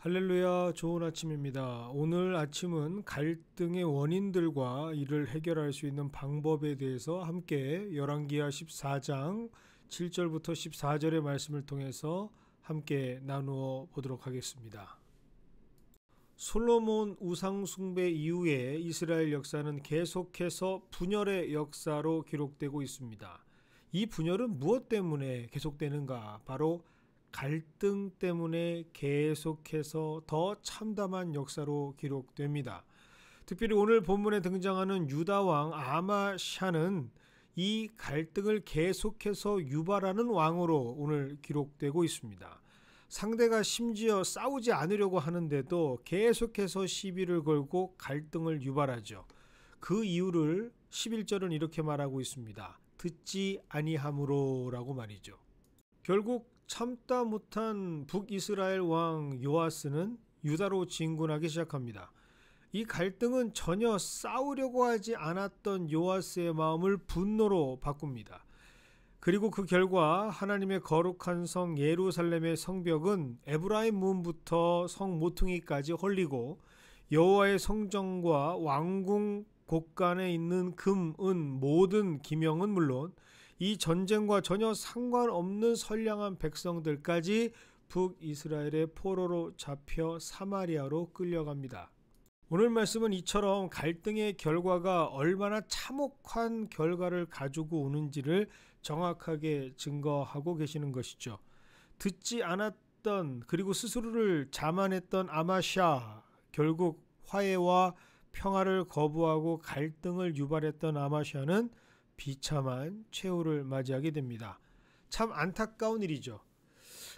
할렐루야, 좋은 아침입니다. 오늘 아침은 갈등의 원인들과 이를 해결할 수 있는 방법에 대해서 함께 열왕기하 14장 7절부터 14절의 말씀을 통해서 함께 나누어 보도록 하겠습니다. 솔로몬 우상 숭배 이후에 이스라엘 역사는 계속해서 분열의 역사로 기록되고 있습니다. 이 분열은 무엇 때문에 계속되는가? 바로 갈등 때문에 계속해서 더 참담한 역사로 기록됩니다. 특별히 오늘 본문에 등장하는 유다왕 아마샤는 이 갈등을 계속해서 유발하는 왕으로 오늘 기록되고 있습니다. 상대가 심지어 싸우지 않으려고 하는데도 계속해서 시비를 걸고 갈등을 유발하죠. 그 이유를 11절은 이렇게 말하고 있습니다. 듣지 아니함으로라고 말이죠. 결국 참다 못한 북이스라엘 왕 요아스는 유다로 진군하기 시작합니다. 이 갈등은 전혀 싸우려고 하지 않았던 요아스의 마음을 분노로 바꿉니다. 그리고 그 결과 하나님의 거룩한 성 예루살렘의 성벽은 에브라임 문부터 성 모퉁이까지 헐리고 여호와의 성전과 왕궁 곳간에 있는 금, 은, 모든 기명은 물론 이 전쟁과 전혀 상관없는 선량한 백성들까지 북이스라엘의 포로로 잡혀 사마리아로 끌려갑니다. 오늘 말씀은 이처럼 갈등의 결과가 얼마나 참혹한 결과를 가지고 오는지를 정확하게 증거하고 계시는 것이죠. 듣지 않았던 그리고 스스로를 자만했던 아마샤, 결국 화해와 평화를 거부하고 갈등을 유발했던 아마샤는 비참한 최후를 맞이하게 됩니다. 참 안타까운 일이죠.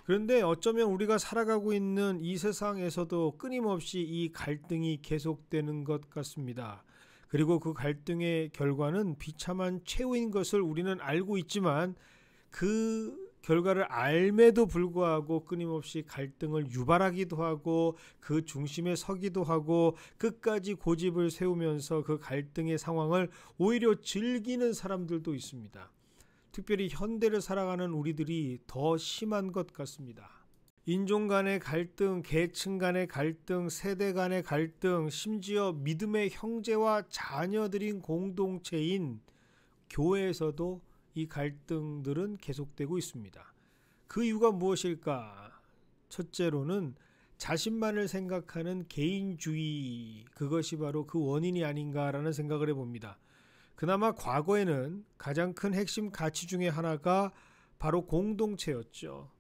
그런데 어쩌면 우리가 살아가고 있는 이 세상에서도 끊임없이 이 갈등이 계속되는 것 같습니다. 그리고 그 갈등의 결과는 비참한 최후인 것을 우리는 알고 있지만 그 결과를 알매도 불구하고 끊임없이 갈등을 유발하기도 하고 그 중심에 서기도 하고 끝까지 고집을 세우면서 그 갈등의 상황을 오히려 즐기는 사람들도 있습니다. 특별히 현대를 살아가는 우리들이 더 심한 것 같습니다. 인종 간의 갈등, 계층 간의 갈등, 세대 간의 갈등, 심지어 믿음의 형제와 자녀들인 공동체인 교회에서도 이 갈등들은 계속되고 있습니다. 그 이유가 무엇일까? 첫째로는 자신만을 생각하는 개인주의, 그것이 바로 그 원인이 아닌가라는 생각을 해봅니다. 그나마 과거에는 가장 큰 핵심 가치 중에 하나가 바로 공동체였죠.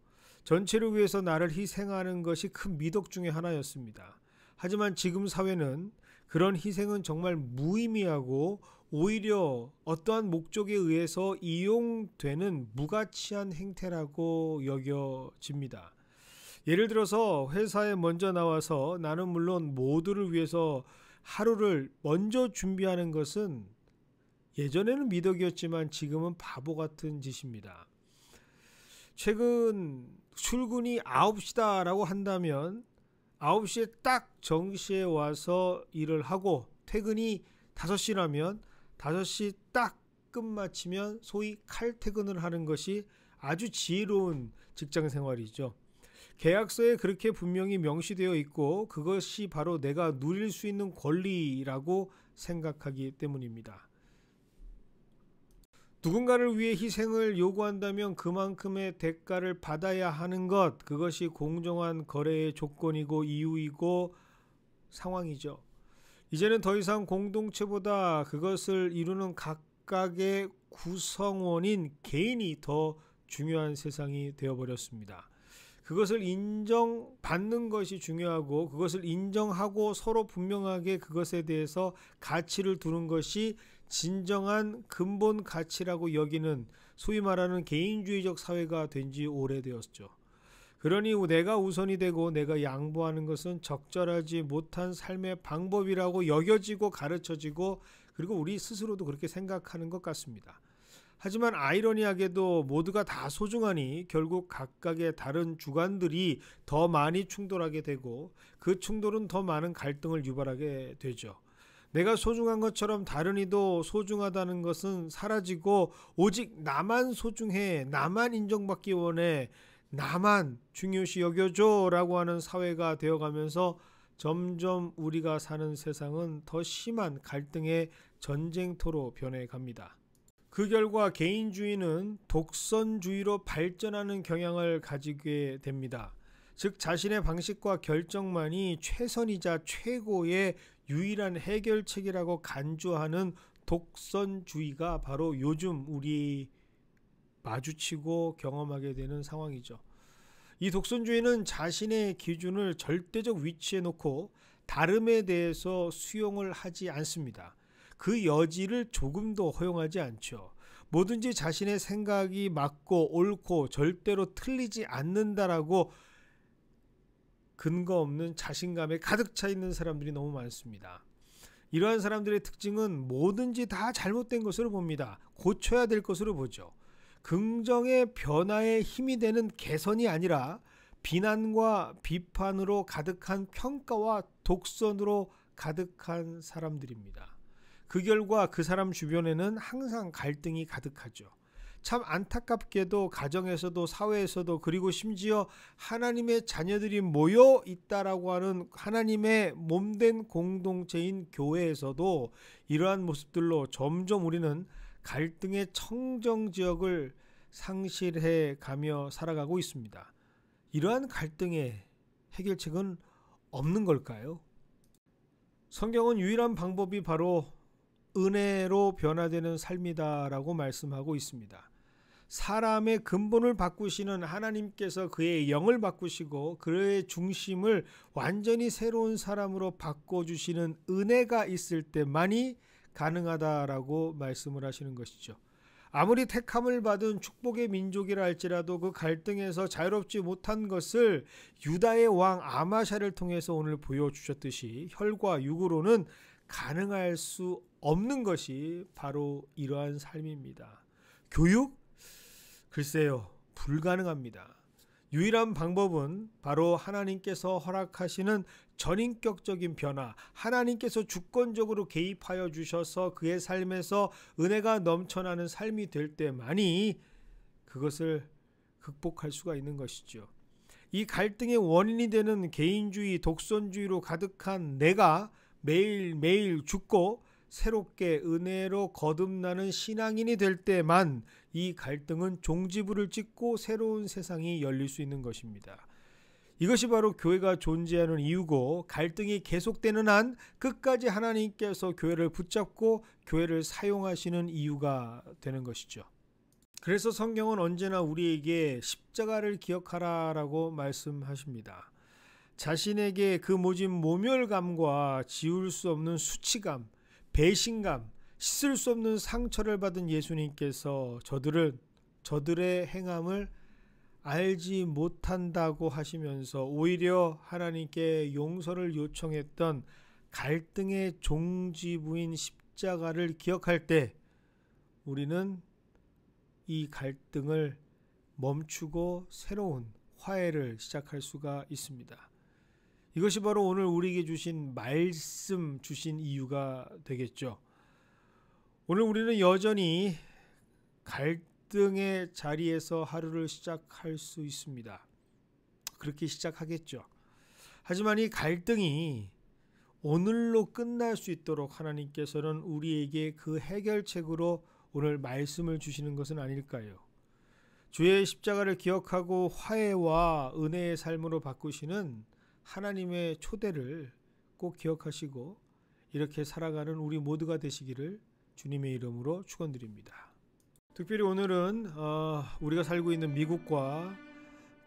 전체를 위해서 나를 희생하는 것이 큰 미덕 중에 하나였습니다. 하지만 지금 사회는 그런 희생은 정말 무의미하고 오히려 어떠한 목적에 의해서 이용되는 무가치한 행태라고 여겨집니다. 예를 들어서 회사에 먼저 나와서 나는 물론 모두를 위해서 하루를 먼저 준비하는 것은 예전에는 미덕이었지만 지금은 바보 같은 짓입니다. 최근 출근이 9시다라고 한다면 9시에 딱 정시에 와서 일을 하고 퇴근이 5시라면 5시 딱 끝마치면 소위 칼퇴근을 하는 것이 아주 지혜로운 직장 생활이죠. 계약서에 그렇게 분명히 명시되어 있고 그것이 바로 내가 누릴 수 있는 권리라고 생각하기 때문입니다. 누군가를 위해 희생을 요구한다면 그만큼의 대가를 받아야 하는 것, 그것이 공정한 거래의 조건이고 이유이고 상황이죠. 이제는 더 이상 공동체보다 그것을 이루는 각각의 구성원인 개인이 더 중요한 세상이 되어버렸습니다. 그것을 인정받는 것이 중요하고 그것을 인정하고 서로 분명하게 그것에 대해서 가치를 두는 것이 진정한 근본 가치라고 여기는 소위 말하는 개인주의적 사회가 된 지 오래되었죠. 그러니 내가 우선이 되고 내가 양보하는 것은 적절하지 못한 삶의 방법이라고 여겨지고 가르쳐지고 그리고 우리 스스로도 그렇게 생각하는 것 같습니다. 하지만 아이러니하게도 모두가 다 소중하니 결국 각각의 다른 주관들이 더 많이 충돌하게 되고 그 충돌은 더 많은 갈등을 유발하게 되죠. 내가 소중한 것처럼 다른 이도 소중하다는 것은 사라지고 오직 나만 소중해, 나만 인정받기 원해, 나만 중요시 여겨줘라고 하는 사회가 되어가면서 점점 우리가 사는 세상은 더 심한 갈등의 전쟁터로 변해갑니다. 그 결과 개인주의는 독선주의로 발전하는 경향을 가지게 됩니다. 즉 자신의 방식과 결정만이 최선이자 최고의 유일한 해결책이라고 간주하는 독선주의가 바로 요즘 우리 마주치고 경험하게 되는 상황이죠. 이 독선주의는 자신의 기준을 절대적 위치에 놓고 다름에 대해서 수용을 하지 않습니다. 그 여지를 조금도 허용하지 않죠. 뭐든지 자신의 생각이 맞고 옳고 절대로 틀리지 않는다라고 근거 없는 자신감에 가득 차 있는 사람들이 너무 많습니다. 이러한 사람들의 특징은 뭐든지 다 잘못된 것으로 봅니다. 고쳐야 될 것으로 보죠. 긍정의 변화에 힘이 되는 개선이 아니라 비난과 비판으로 가득한 평가와 독선으로 가득한 사람들입니다. 그 결과 그 사람 주변에는 항상 갈등이 가득하죠. 참 안타깝게도 가정에서도 사회에서도 그리고 심지어 하나님의 자녀들이 모여 있다라고 하는 하나님의 몸된 공동체인 교회에서도 이러한 모습들로 점점 우리는 갈등의 청정지역을 상실해 가며 살아가고 있습니다. 이러한 갈등의 해결책은 없는 걸까요? 성경은 유일한 방법이 바로 은혜로 변화되는 삶이다라고 말씀하고 있습니다. 사람의 근본을 바꾸시는 하나님께서 그의 영을 바꾸시고 그의 중심을 완전히 새로운 사람으로 바꿔주시는 은혜가 있을 때만이 가능하다라고 말씀을 하시는 것이죠. 아무리 택함을 받은 축복의 민족이라 할지라도 그 갈등에서 자유롭지 못한 것을 유다의 왕 아마샤를 통해서 오늘 보여주셨듯이 혈과 육으로는 가능할 수 없는 것이 바로 이러한 삶입니다. 교육? 글쎄요, 불가능합니다. 유일한 방법은 바로 하나님께서 허락하시는 전인격적인 변화, 하나님께서 주권적으로 개입하여 주셔서 그의 삶에서 은혜가 넘쳐나는 삶이 될 때만이 그것을 극복할 수가 있는 것이죠. 이 갈등의 원인이 되는 개인주의, 독선주의로 가득한 내가 매일매일 죽고 새롭게 은혜로 거듭나는 신앙인이 될 때만 이 갈등은 종지부를 찍고 새로운 세상이 열릴 수 있는 것입니다. 이것이 바로 교회가 존재하는 이유고 갈등이 계속되는 한 끝까지 하나님께서 교회를 붙잡고 교회를 사용하시는 이유가 되는 것이죠. 그래서 성경은 언제나 우리에게 십자가를 기억하라라고 말씀하십니다. 자신에게 그 모진 모멸감과 지울 수 없는 수치감, 배신감, 씻을 수 없는 상처를 받은 예수님께서 저들의 행함을 알지 못한다고 하시면서 오히려 하나님께 용서를 요청했던 갈등의 종지부인 십자가를 기억할 때 우리는 이 갈등을 멈추고 새로운 화해를 시작할 수가 있습니다. 이것이 바로 오늘 우리에게 주신 말씀 주신 이유가 되겠죠. 오늘 우리는 여전히 갈등의 자리에서 하루를 시작할 수 있습니다. 그렇게 시작하겠죠. 하지만 이 갈등이 오늘로 끝날 수 있도록 하나님께서는 우리에게 그 해결책으로 오늘 말씀을 주시는 것은 아닐까요? 주의 십자가를 기억하고 화해와 은혜의 삶으로 바꾸시는 하나님의 초대를 꼭 기억하시고 이렇게 살아가는 우리 모두가 되시기를 주님의 이름으로 축원드립니다. 특별히 오늘은 우리가 살고 있는 미국과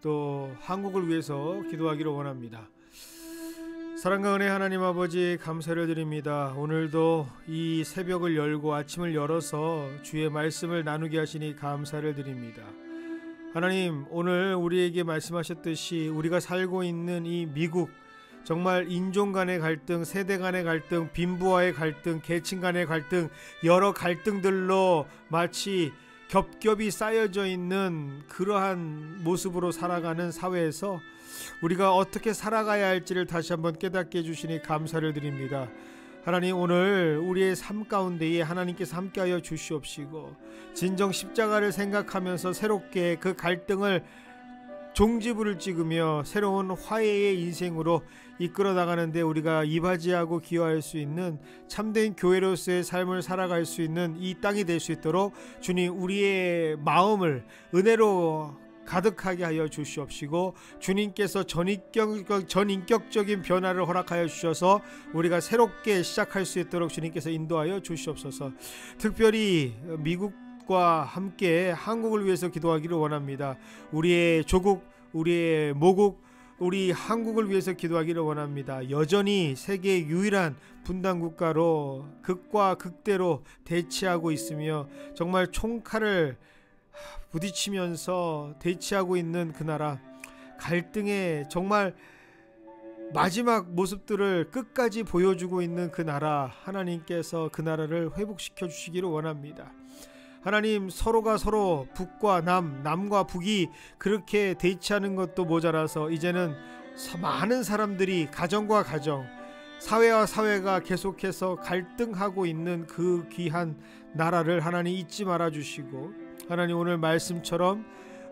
또 한국을 위해서 기도하기를 원합니다. 사랑과 은혜 하나님 아버지 감사를 드립니다. 오늘도 이 새벽을 열고 아침을 열어서 주의 말씀을 나누게 하시니 감사를 드립니다. 하나님, 오늘 우리에게 말씀하셨듯이 우리가 살고 있는 이 미국, 정말 인종 간의 갈등, 세대 간의 갈등, 빈부와의 갈등, 계층 간의 갈등, 여러 갈등들로 마치 겹겹이 쌓여져 있는 그러한 모습으로 살아가는 사회에서 우리가 어떻게 살아가야 할지를 다시 한번 깨닫게 해주시니 감사를 드립니다. 하나님, 오늘 우리의 삶 가운데에 하나님께서 함께하여 주시옵시고 진정 십자가를 생각하면서 새롭게 그 갈등을 종지부를 찍으며 새로운 화해의 인생으로 이끌어 나가는데 우리가 이바지하고 기여할 수 있는 참된 교회로서의 삶을 살아갈 수 있는 이 땅이 될 수 있도록 주님 우리의 마음을 은혜로 가득하게 하여 주시옵시고 주님께서 전인격적인 변화를 허락하여 주셔서 우리가 새롭게 시작할 수 있도록 주님께서 인도하여 주시옵소서. 특별히 미국과 함께 한국을 위해서 기도하기를 원합니다. 우리의 조국, 우리의 모국, 우리 한국을 위해서 기도하기를 원합니다. 여전히 세계 유일한 분단 국가로 극과 극대로 대치하고 있으며 정말 총칼을 부딪히면서 대치하고 있는 그 나라, 갈등의 정말 마지막 모습들을 끝까지 보여주고 있는 그 나라, 하나님께서 그 나라를 회복시켜 주시기를 원합니다. 하나님, 서로가 서로 북과 남과 북이 그렇게 대치하는 것도 모자라서 이제는 많은 사람들이 가정과 가정, 사회와 사회가 계속해서 갈등하고 있는 그 귀한 나라를 하나님 잊지 말아 주시고, 하나님 오늘 말씀처럼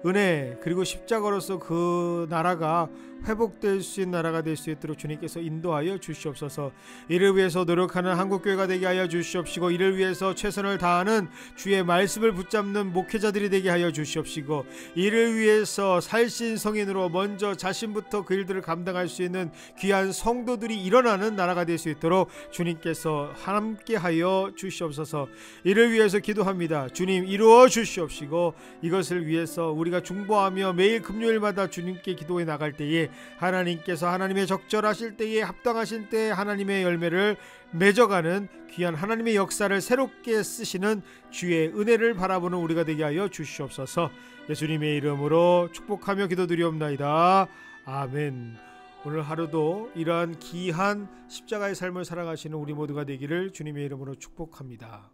은혜 그리고 십자가로서 그 나라가 회복될 수 있는 나라가 될 수 있도록 주님께서 인도하여 주시옵소서. 이를 위해서 노력하는 한국교회가 되게 하여 주시옵시고, 이를 위해서 최선을 다하는 주의 말씀을 붙잡는 목회자들이 되게 하여 주시옵시고, 이를 위해서 살신성인으로 먼저 자신부터 그 일들을 감당할 수 있는 귀한 성도들이 일어나는 나라가 될 수 있도록 주님께서 함께 하여 주시옵소서. 이를 위해서 기도합니다. 주님 이루어 주시옵시고, 이것을 위해서 우리가 중보하며 매일 금요일마다 주님께 기도해 나갈 때에 하나님께서 하나님의 적절하실 때에 합당하신 때에 하나님의 열매를 맺어가는 귀한 하나님의 역사를 새롭게 쓰시는 주의 은혜를 바라보는 우리가 되게 하여 주시옵소서. 예수님의 이름으로 축복하며 기도드리옵나이다. 아멘. 오늘 하루도 이러한 귀한 십자가의 삶을 살아가시는 우리 모두가 되기를 주님의 이름으로 축복합니다.